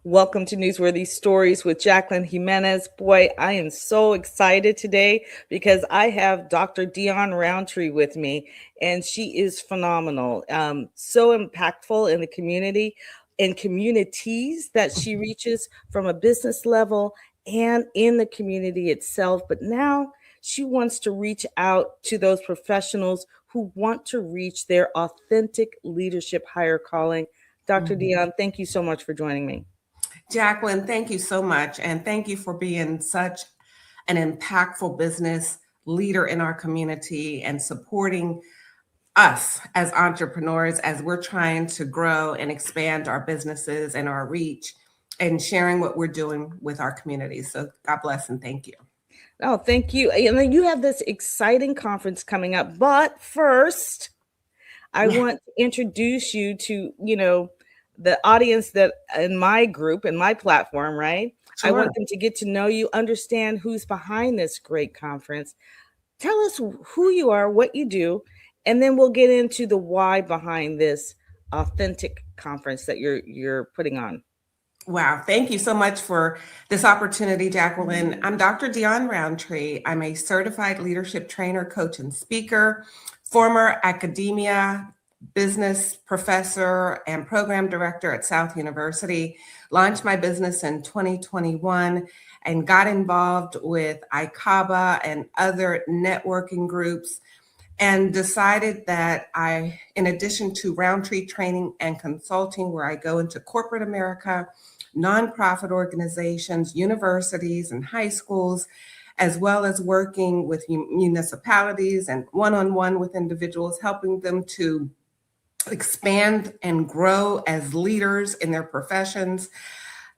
Welcome to Newsworthy Stories with Jacqueline Jimenez. Boy, I am so excited today because I have Dr. Deeawn Roundtree with me, and she is phenomenal. So impactful in the community and communities that she reaches from a business level and in the community itself. But now she wants to reach out to those professionals who want to reach their authentic leadership higher calling. Dr. Deeawn, thank you so much for joining me. Jacqueline, thank you so much. And thank you for being such an impactful business leader in our community and supporting us as entrepreneurs as we're trying to grow and expand our businesses and our reach and sharing what we're doing with our community. So God bless and thank you. Oh, thank you. And then you have this exciting conference coming up. But first, I want to introduce you to, the audience that in my group, in my platform, right? I want them to get to know you, understand who's behind this great conference. Tell us who you are, what you do, and then we'll get into the why behind this authentic conference that you're putting on. Wow. Thank you so much for this opportunity, Jacqueline. I'm Dr. Deeawn Roundtree. I'm a certified leadership trainer, coach, and speaker, former academia, business professor, and program director at South University. Launched my business in 2021 and got involved with ICABA and other networking groups and decided that in addition to Roundtree training and consulting, where I go into corporate America, nonprofit organizations, universities, and high schools, as well as working with municipalities and one-on-one with individuals, helping them to expand and grow as leaders in their professions.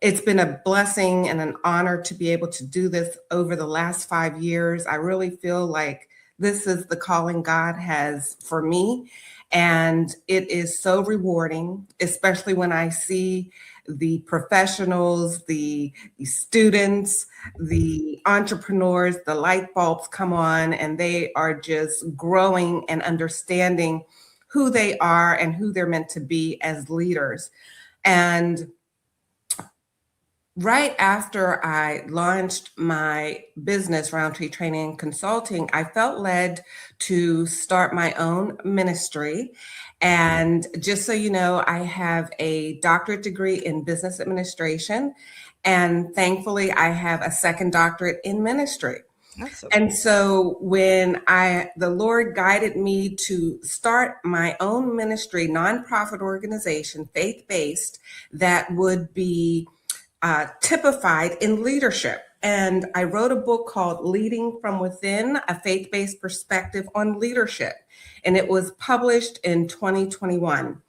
It's been a blessing and an honor to be able to do this over the last 5 years. I really feel like this is the calling God has for me. And it is so rewarding, especially when I see the professionals, the students, the entrepreneurs, the light bulbs come on, and they are just growing and understanding who they are and who they're meant to be as leaders. And right after I launched my business, Roundtree Training and Consulting, I felt led to start my own ministry. And just so you know, I have a doctorate degree in business administration. And thankfully, I have a second doctorate in ministry. And so when the Lord guided me to start my own ministry, nonprofit organization, faith-based, that would be typified in leadership. And I wrote a book called Leading from Within, a faith-based perspective on leadership. And it was published in 2021.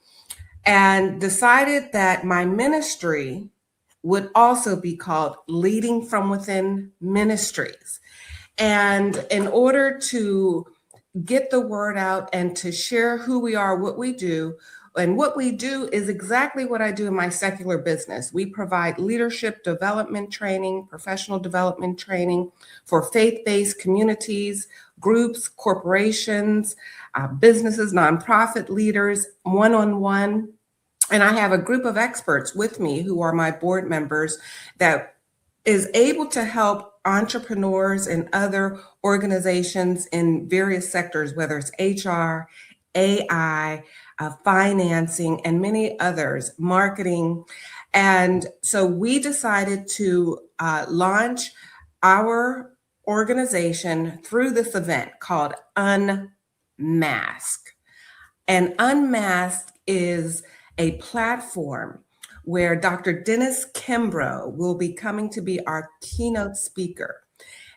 And decided that my ministry would also be called Leading from Within Ministries. And in order to get the word out and to share who we are, what we do, and what we do is exactly what I do in my secular business. We provide leadership development training, professional development training for faith-based communities, groups, corporations, businesses, nonprofit leaders, one-on-one. And I have a group of experts with me who are my board members that is able to help entrepreneurs and other organizations in various sectors, whether it's HR, AI, financing, and many others, marketing. And so we decided to launch our organization through this event called Unmasked. And Unmasked is a platform where Dr. Dennis Kimbrough will be coming to be our keynote speaker.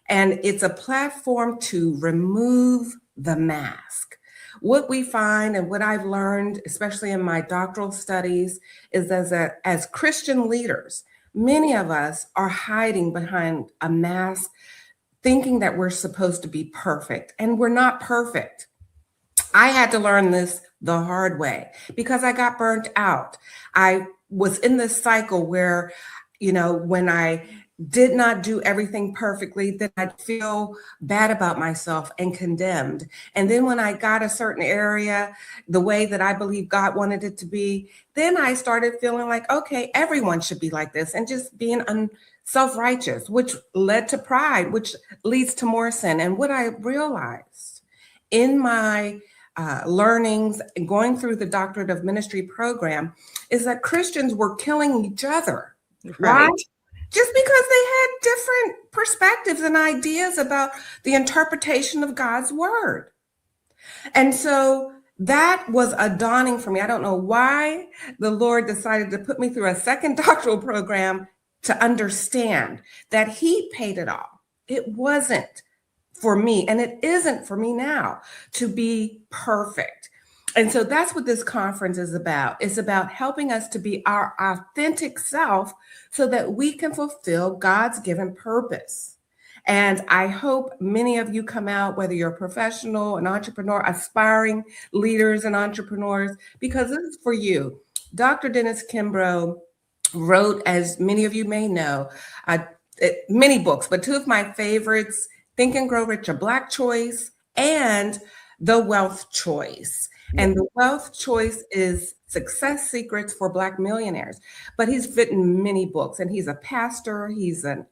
And it's a platform to remove the mask. What we find and what I've learned, especially in my doctoral studies, is as Christian leaders, many of us are hiding behind a mask, thinking that we're supposed to be perfect, and we're not perfect. I had to learn this the hard way because I got burnt out. I was in this cycle where, when I did not do everything perfectly, then I'd feel bad about myself and condemned. And then when I got a certain area the way that I believe God wanted it to be, then I started feeling like, okay, everyone should be like this, and just being self-righteous, which led to pride, which leads to more sin. And what I realized in my learnings and going through the Doctorate of Ministry program is that Christians were killing each other. Why? Right. Just because they had different perspectives and ideas about the interpretation of God's word. And so that was a dawning for me. I don't know why the Lord decided to put me through a second doctoral program to understand that He paid it all. It wasn't for me, and it isn't for me now to be perfect. And so that's what this conference is about. It's about helping us to be our authentic self so that we can fulfill God's given purpose. And I hope many of you come out, whether you're a professional, an entrepreneur, aspiring leaders and entrepreneurs, because this is for you. Dr. Dennis Kimbrough wrote, as many of you may know, many books, but two of my favorites, Think and Grow Rich, A Black Choice, and The Wealth Choice. And The Wealth Choice is Success Secrets for Black Millionaires. But he's written many books, and he's a pastor, he's a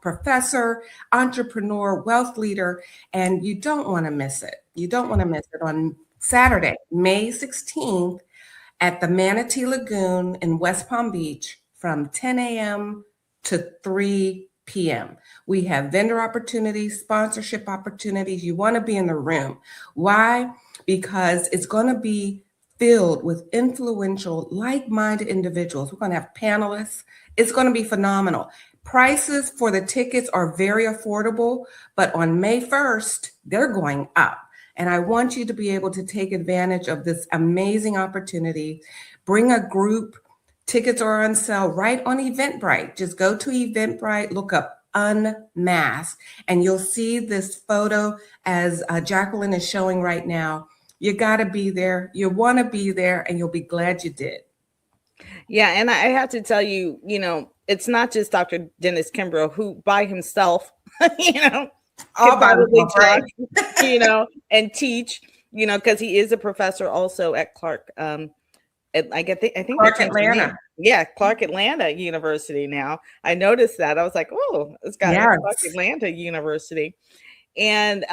professor, entrepreneur, wealth leader, and you don't want to miss it. You don't want to miss it on Saturday, May 16th at the Manatee Lagoon in West Palm Beach from 10 a.m. to 3 p.m. We have vendor opportunities, sponsorship opportunities. You want to be in the room. Why? Because it's going to be filled with influential, like-minded individuals. We're going to have panelists. It's going to be phenomenal. Prices for the tickets are very affordable, but on May 1st, they're going up. And I want you to be able to take advantage of this amazing opportunity. Bring a group. Tickets are on sale right on Eventbrite. Just go to Eventbrite, look up Unmasked, and you'll see this photo as Jacqueline is showing right now. You got to be there. You want to be there, and you'll be glad you did. Yeah, and I have to tell you, it's not just Dr. Dennis Kimbrough who by himself, All could by probably himself, right? talk, and teach, because he is a professor also at Clark. I think Clark they changed their name. Atlanta. Yeah, Clark Atlanta University now. I noticed that. I was like, oh, it's got Yes. Clark Atlanta University. And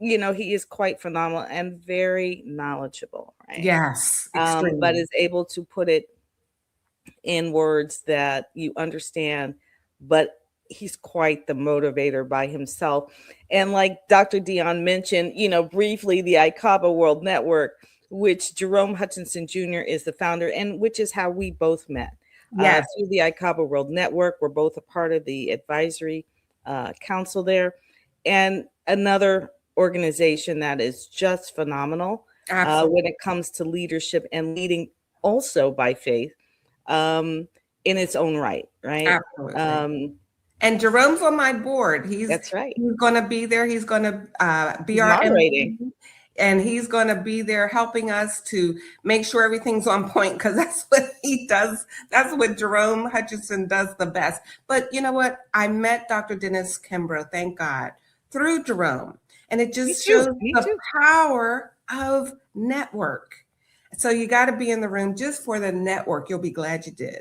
he is quite phenomenal and very knowledgeable, right? Yes, extremely. But is able to put it in words that you understand, but he's quite the motivator by himself. And like Dr. Deeawn mentioned, briefly, the ICABA World Network, which Jerome Hutchinson Jr. is the founder, and which is how we both met. Yes. Through the ICABA World Network. We're both a part of the advisory council there. And another organization that is just phenomenal when it comes to leadership and leading also by faith in its own right, right? Absolutely. And Jerome's on my board. That's right. He's going to be there. He's going to be our moderating. MC, and he's going to be there helping us to make sure everything's on point, because that's what he does. That's what Jerome Hutchinson does the best. But you know what? I met Dr. Dennis Kimbrough, thank God, through Jerome. And it just shows the power of network. So you got to be in the room just for the network. You'll be glad you did.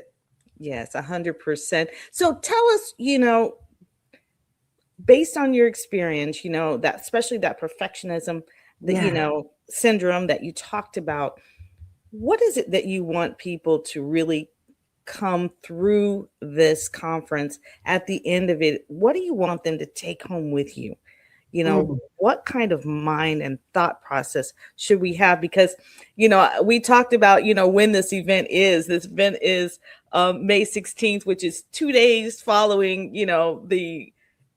Yes, 100%. So tell us, based on your experience, that especially that perfectionism, syndrome that you talked about, what is it that you want people to really come through this conference at the end of it? What do you want them to take home with you? What kind of mind and thought process should we have? Because, we talked about, when this event is. This event is May 16th, which is 2 days following, the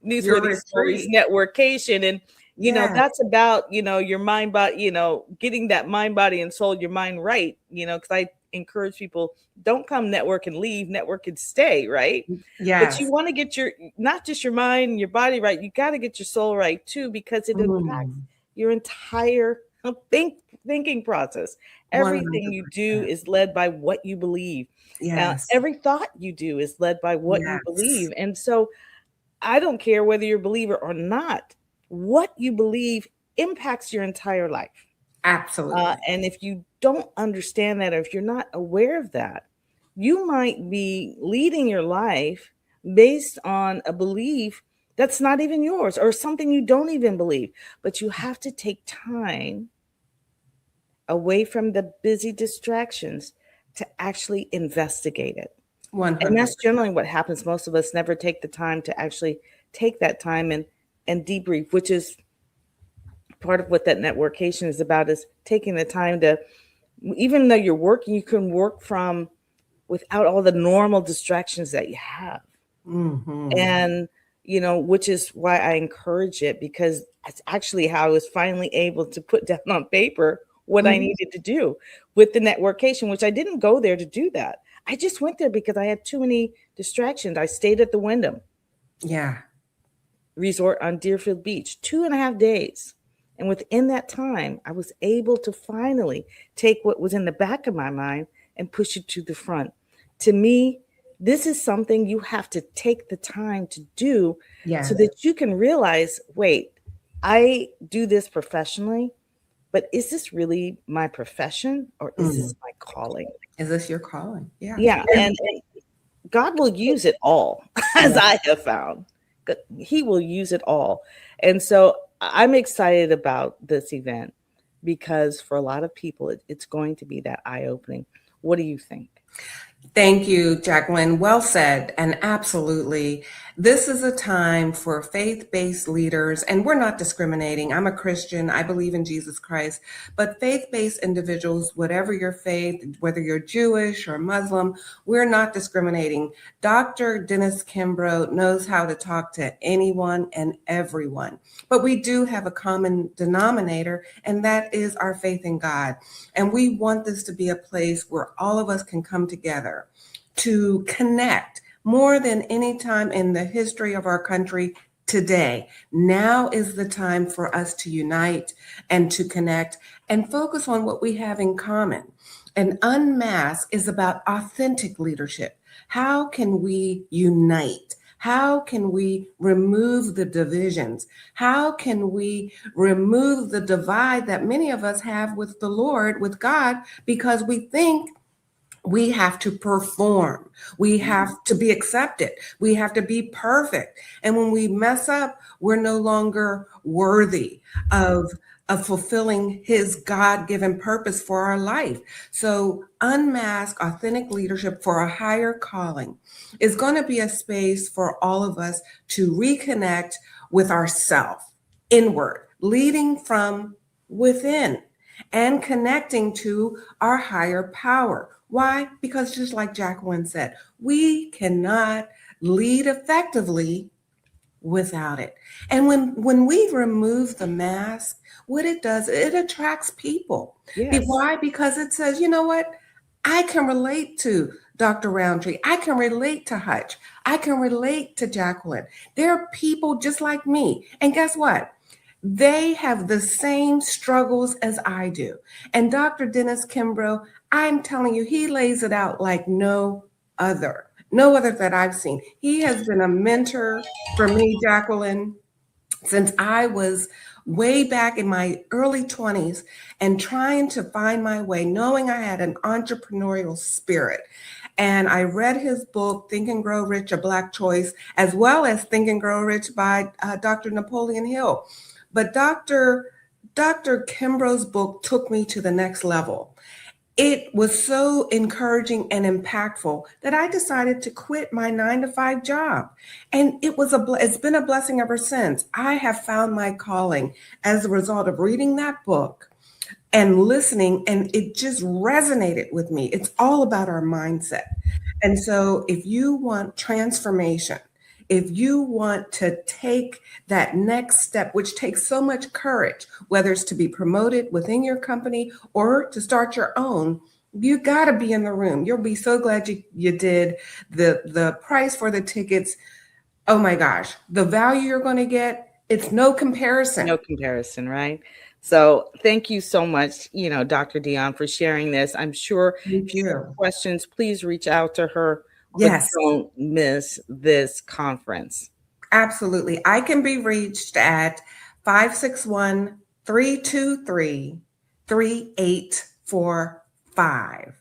Newsworthy Stories networkation. And, that's about, your mind, body, getting that mind, body, and soul, your mind right, because I encourage people, don't come network and leave, network and stay, right? Yes. But you want to get not just your mind and your body right, you got to get your soul right too, because it impacts your entire thinking process. Everything 100%. You do is led by what you believe. Yes. Every thought you do is led by what you Yes. believe. And so I don't care whether you're a believer or not, what you believe impacts your entire life. Absolutely. And if you don't understand that, or if you're not aware of that, you might be leading your life based on a belief that's not even yours or something you don't even believe. But you have to take time away from the busy distractions to actually investigate it. And 100. that's generally what happens. Most of us never take the time to actually take that time and debrief, which is part of what that networkation is about, is taking the time to, even though you're working, you can work from without all the normal distractions that you have. Mm-hmm. And, which is why I encourage it, because it's actually how I was finally able to put down on paper what I Mm-hmm. needed to do with the networkation, which I didn't go there to do that. I just went there because I had too many distractions. I stayed at the Wyndham Yeah. Resort on Deerfield Beach 2.5 days. And within that time, I was able to finally take what was in the back of my mind and push it to the front. To me, this is something you have to take the time to do so Yes. that you can realize, wait, I do this professionally, but is this really my profession or is Mm. this my calling? Is this your calling? Yeah. Yeah. And God will use it all, as Yeah. I have found. He will use it all. And so I'm excited about this event because for a lot of people, it's going to be that eye opening. What do you think? Thank you, Jacqueline. Well said. And absolutely, this is a time for faith-based leaders, and we're not discriminating. I'm a Christian. I believe in Jesus Christ. But faith-based individuals, whatever your faith, whether you're Jewish or Muslim, we're not discriminating. Dr. Dennis Kimbrough knows how to talk to anyone and everyone. But we do have a common denominator, and that is our faith in God. And we want this to be a place where all of us can come together to connect more than any time in the history of our country today. Now is the time for us to unite and to connect and focus on what we have in common. And Unmasked is about authentic leadership. How can we unite? How can we remove the divisions? How can we remove the divide that many of us have with the Lord, with God, because we think we have to perform. We have to be accepted. We have to be perfect. And when we mess up, we're no longer worthy of fulfilling his God-given purpose for our life. So unmask authentic leadership for a higher calling is going to be a space for all of us to reconnect with ourself inward, leading from within and connecting to our higher power. Why? Because just like Jacqueline said, we cannot lead effectively without it. And when we remove the mask, what it does, it attracts people. Yes. Why? Because it says, you know what? I can relate to Dr. Roundtree. I can relate to Hutch. I can relate to Jacqueline. There are people just like me. And guess what? They have the same struggles as I do. And Dr. Dennis Kimbrough, I'm telling you, he lays it out like no other that I've seen. He has been a mentor for me, Jacqueline, since I was way back in my early 20s and trying to find my way, knowing I had an entrepreneurial spirit. And I read his book, Think and Grow Rich, A Black Choice, as well as Think and Grow Rich by Dr. Napoleon Hill. But Dr. Kimbrough's book took me to the next level. It was so encouraging and impactful that I decided to quit my 9 to 5 job. And it's been a blessing ever since. I have found my calling as a result of reading that book and listening, and it just resonated with me. It's all about our mindset. And so if you want transformation, if you want to take that next step, which takes so much courage, whether it's to be promoted within your company or to start your own, you got to be in the room. You'll be so glad you did. The price for the tickets, oh my gosh, the value you're going to get, it's no comparison. No comparison, right? So thank you so much, Dr. Deeawn, for sharing this. I'm sure Thank if you you. have questions, please reach out to her, but Yes, don't miss this conference. absolutely. I can be reached at 561 323 3845.